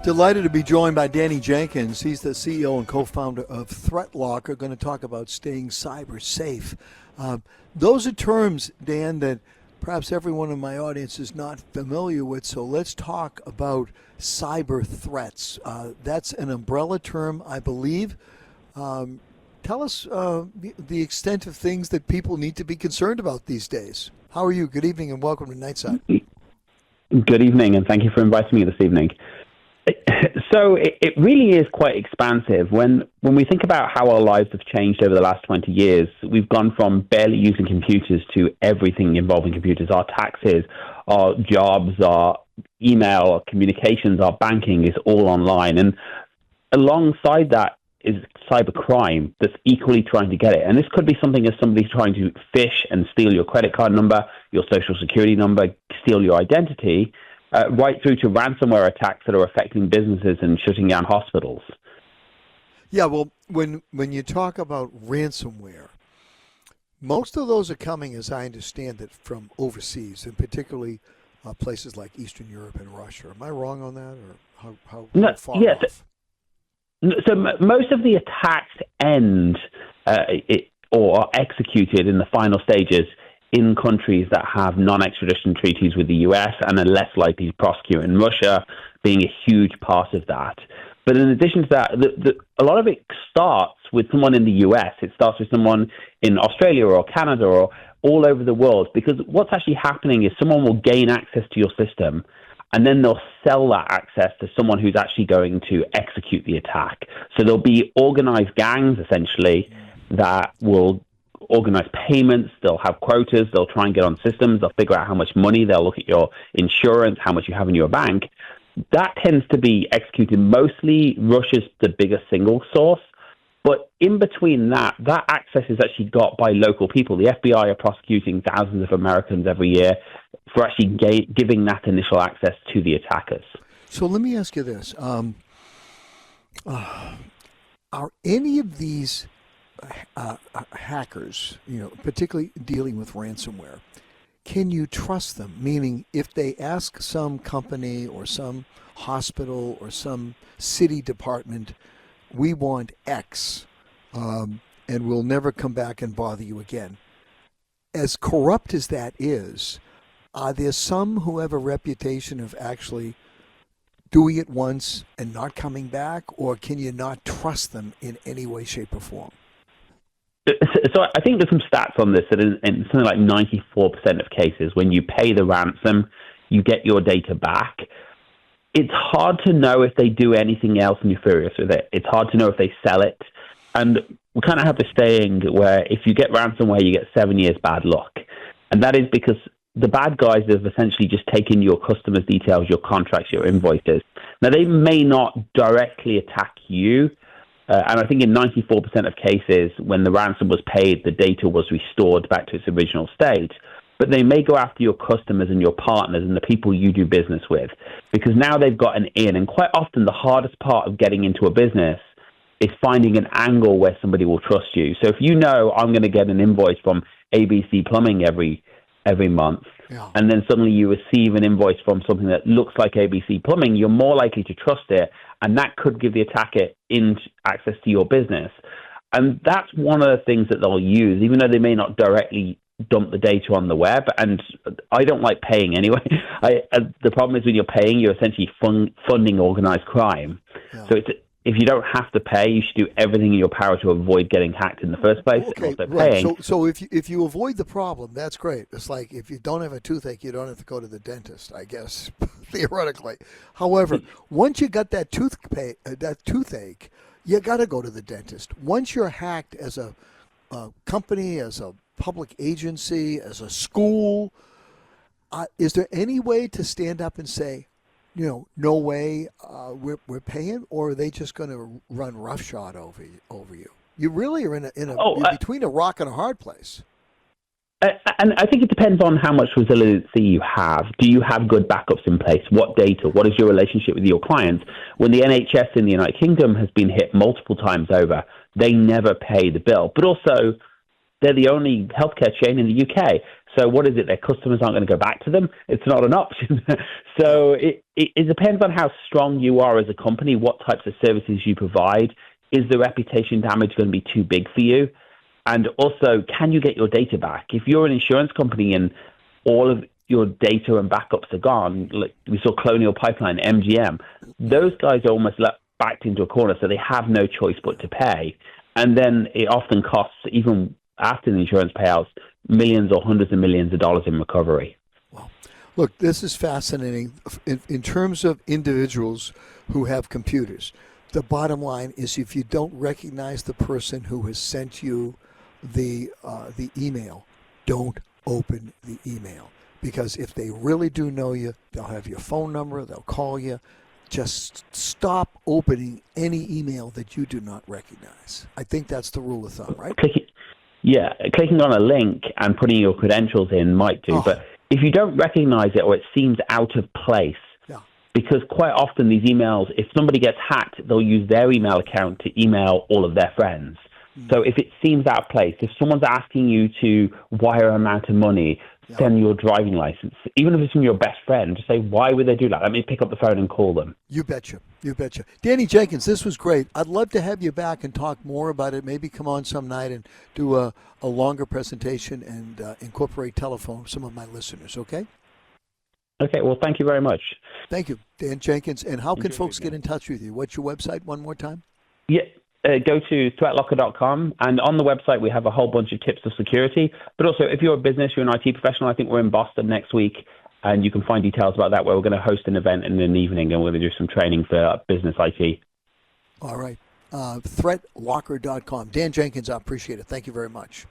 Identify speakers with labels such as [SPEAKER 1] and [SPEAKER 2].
[SPEAKER 1] Delighted to be joined by Danny Jenkins. He's the CEO and co-founder of ThreatLocker. Going to talk about staying cyber safe. Those are terms, Dan, that perhaps everyone in my audience is not familiar with. So let's talk about cyber threats. That's an umbrella term, I believe. Tell us the extent of things that people need to be concerned about these days. How are you? Good evening and welcome to NightSide.
[SPEAKER 2] Good evening, and thank you for inviting me this evening. So it really is quite expansive. When we think about how our lives have changed over the last 20 years, we've gone from barely using computers to everything involving computers. Our taxes, our jobs, our email, our communications, our banking is all online. And alongside that is cybercrime that's equally trying to get it. And this could be something as somebody's trying to phish and steal your credit card number, your social security number, steal your identity, right through to ransomware attacks that are affecting businesses and shutting down hospitals.
[SPEAKER 1] Yeah, well, when you talk about ransomware, most of those are coming, as I understand it, from overseas, and particularly places like Eastern Europe and Russia. Am I wrong on that, or how far off?
[SPEAKER 2] So most of the attacks end or are executed in the final stages in countries that have non-extradition treaties with the US and are less likely to prosecute, and Russia being a huge part of that. But in addition to that, a lot of it starts with someone in the US. It starts with someone in Australia or Canada or all over the world, because what's actually happening is someone will gain access to your system, and then they'll sell that access to someone who's actually going to execute the attack. So there'll be organized gangs, essentially, that will organize payments, they'll have quotas, they'll try and get on systems, they'll figure out how much money, they'll look at your insurance, how much you have in your bank. That tends to be executed mostly. Russia's the biggest single source. But in between that access is actually got by local people. The FBI are prosecuting thousands of Americans every year for actually giving that initial access to the attackers.
[SPEAKER 1] So let me ask you this. Are any of these hackers, particularly dealing with ransomware, can you trust them? Meaning, if they ask some company or some hospital or some city department, we want X, and we'll never come back and bother you again. As corrupt as that is, are there some who have a reputation of actually doing it once and not coming back, or can you not trust them in any way, shape, or form?
[SPEAKER 2] So I think there's some stats on this that in something like 94% of cases, when you pay the ransom, you get your data back. It's hard to know if they do anything else nefarious with it. It's hard to know if they sell it. And we kind of have this saying where if you get ransomware, you get 7 years bad luck. And that is because the bad guys have essentially just taken your customers' details, your contracts, your invoices. Now, they may not directly attack you. And I think in 94% of cases, when the ransom was paid, the data was restored back to its original state. But they may go after your customers and your partners and the people you do business with, because now they've got an in. And quite often the hardest part of getting into a business is finding an angle where somebody will trust you. So if you know I'm going to get an invoice from ABC Plumbing every month, and then suddenly you receive an invoice from something that looks like ABC Plumbing, you're more likely to trust it, and that could give the attacker access to your business. And that's one of the things that they'll use, even though they may not directly dump the data on the web. And I don't like paying anyway. The problem is when you're paying, you're essentially funding organized crime. Yeah. So if you don't have to pay, you should do everything in your power to avoid getting hacked in the first place.
[SPEAKER 1] Okay,
[SPEAKER 2] and also
[SPEAKER 1] right.
[SPEAKER 2] Paying.
[SPEAKER 1] So if you avoid the problem, that's great. It's like if you don't have a toothache, you don't have to go to the dentist, I guess, theoretically. However, once you got that toothache, you got to go to the dentist. Once you're hacked as a company, as a public agency, as a school, is there any way to stand up and say, no way, we're paying, or are they just going to run roughshod over you? You really are you're between a rock and a hard place.
[SPEAKER 2] And I think it depends on how much resiliency you have. Do you have good backups in place? What data? What is your relationship with your clients? When the NHS in the United Kingdom has been hit multiple times over, they never pay the bill. But also, they're the only healthcare chain in the UK. So what is it? Their customers aren't going to go back to them. It's not an option. So it depends on how strong you are as a company, what types of services you provide. Is the reputation damage going to be too big for you? And also, can you get your data back? If you're an insurance company and all of your data and backups are gone, like we saw Colonial Pipeline, MGM, those guys are almost backed into a corner, so they have no choice but to pay. And then it often costs, even after the insurance payouts, millions or hundreds of millions of dollars in recovery.
[SPEAKER 1] Well, look, this is fascinating. In terms of individuals who have computers, the bottom line is if you don't recognize the person who has sent you the email, don't open the email. Because if they really do know you, they'll have your phone number, they'll call you. Just stop opening any email that you do not recognize. I think that's the rule of thumb, right?
[SPEAKER 2] Clicking on a link and putting your credentials in might do, but if you don't recognize it or it seems out of place, because quite often these emails, if somebody gets hacked, they'll use their email account to email all of their friends. So if it seems out of place, if someone's asking you to wire an amount of money, send your driving license, even if it's from your best friend, just say, why would they do that? Let me pick up the phone and call them.
[SPEAKER 1] You betcha. You betcha. Danny Jenkins, this was great. I'd love to have you back and talk more about it. Maybe come on some night and do a longer presentation and incorporate telephone for some of my listeners, okay?
[SPEAKER 2] Okay, well, thank you very much.
[SPEAKER 1] Thank you, Dan Jenkins. And how can folks get in touch with you? What's your website one more time?
[SPEAKER 2] Yeah. Go to ThreatLocker.com, and on the website we have a whole bunch of tips of security. But also, if you're a business, you're an IT professional, I think we're in Boston next week, and you can find details about that, where we're going to host an event in an evening, and we're going to do some training for business IT.
[SPEAKER 1] All right. ThreatLocker.com. Dan Jenkins, I appreciate it. Thank you very much.